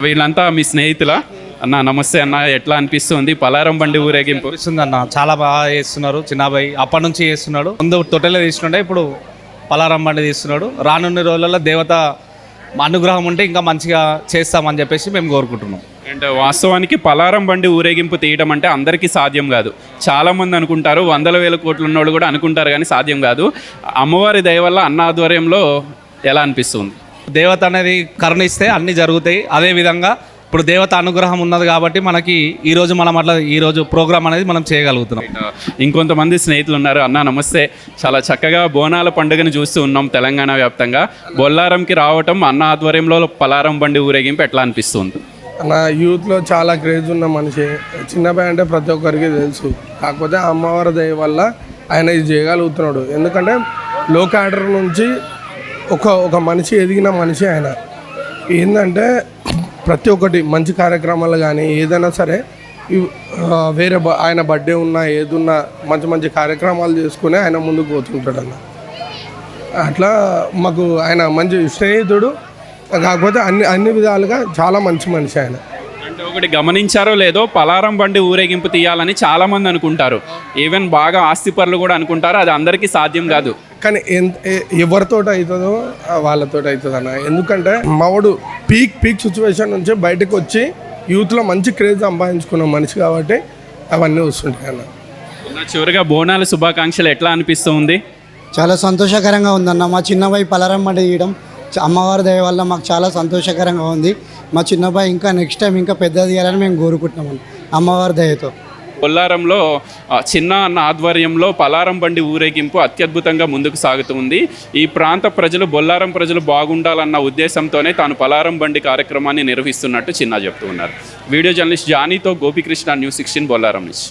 వీళ్ళంతా మీ స్నేహితులా? అన్న నమస్తే అన్న, ఎట్లా అనిపిస్తుంది పలారం బండి ఊరేగింపు? అనిపిస్తుంది అన్న, చాలా బాగా చేస్తున్నారు. చిన్నబాయి అప్పటి నుంచి చేస్తున్నాడు. ముందు తొట్టెలో తీసుకుంటే ఇప్పుడు పలారం బండి తీస్తున్నాడు. రానున్న రోజులలో దేవత అనుగ్రహం ఉంటే ఇంకా మంచిగా చేస్తామని చెప్పేసి మేము కోరుకుంటున్నాం. అండ్ వాస్తవానికి పలారం బండి ఊరేగింపు తీయడం అంటే అందరికీ సాధ్యం కాదు. చాలామంది అనుకుంటారు, వందల వేల కోట్ల ఉన్నోళ్ళు కూడా అనుకుంటారు, కానీ సాధ్యం కాదు. అమ్మవారి దయ వల్ల అన్న ఆధ్వర్యంలో ఎలా అనిపిస్తుంది? దేవత అనేది కరుణిస్తే అన్నీ జరుగుతాయి. అదేవిధంగా ఇప్పుడు దేవత అనుగ్రహం ఉన్నది కాబట్టి మనకి ఈరోజు మనం అట్లా ఈరోజు ప్రోగ్రామ్ అనేది మనం చేయగలుగుతున్నాం. ఇంకొంతమంది స్నేహితులు ఉన్నారు. అన్న నమస్తే, చాలా చక్కగా బోనాల పండుగను చూస్తూ ఉన్నాం తెలంగాణ వ్యాప్తంగా. బొల్లారంకి రావటం, అన్న ఆధ్వర్యంలో పలారం బండి ఊరేగింపు ఎట్లా అనిపిస్తుంది? నా యూత్లో చాలా క్రేజ్ ఉన్న మనిషి. చిన్నబాయి అంటే ప్రతి ఒక్కరికి తెలుసు. కాకపోతే అమ్మవారి దయ వల్ల ఆయన ఇది చేయగలుగుతున్నాడు. ఎందుకంటే లో క్యాడర్ నుంచి ఒక మనిషి ఎదిగిన మనిషి ఆయన. ఏంటంటే ప్రతి ఒక్కటి మంచి కార్యక్రమాలు కానీ ఏదైనా సరే వేరే ఆయన బర్త్డే ఉన్నా ఏదున్నా మంచి మంచి కార్యక్రమాలు చేసుకుని ఆయన ముందుకు పోతుంటాడు అన్న. అట్లా మాకు ఆయన మంచి స్నేహితుడు. కాకపోతే అన్ని విధాలుగా చాలా మంచి మనిషి ఆయన. అంటే ఒకటి గమనించారో లేదో, పలారం బండి ఊరేగింపు తీయాలని చాలామంది అనుకుంటారు. ఈవెన్ బాగా ఆస్తిపరులు కూడా అనుకుంటారు. అది అందరికీ సాధ్యం కాదు. కానీ ఎవరితో అవుతుందో వాళ్ళతో అవుతుంది అన్న. ఎందుకంటే మావాడు పీక్ సిచ్యువేషన్ నుంచి బయటకు వచ్చి యూత్లో మంచి క్రేజ్ సంపాదించుకున్న మనిషి కాబట్టి అవన్నీ వస్తుంటాయి అన్న. చివరిగా బోనాల శుభాకాంక్షలు ఎట్లా అనిపిస్తుంది? చాలా సంతోషకరంగా ఉందన్న. మా చిన్నబాయి పలారం బండి తీయడం అమ్మవారి దయ వల్ల మాకు చాలా సంతోషకరంగా ఉంది. మా చిన్నబాయి ఇంకా నెక్స్ట్ టైం ఇంకా పెద్దది చేయాలని మేము కోరుకుంటున్నాము అమ్మవారి దయతో. బొల్లారంలో చిన్న అన్న ఆధ్వర్యంలో పలారం బండి ఊరేగింపు అత్యద్భుతంగా ముందుకు సాగుతుంది. ఈ ప్రాంత ప్రజలు, బొల్లారం ప్రజలు బాగుండాలన్న ఉద్దేశంతోనే తాను పలారం బండి కార్యక్రమాన్ని నిర్వహిస్తున్నట్టు చిన్న చెప్తూ ఉన్నారు. వీడియో జర్నలిస్ట్ జానీతో గోపికృష్ణ, న్యూస్ 16 బొల్లారం నుంచి.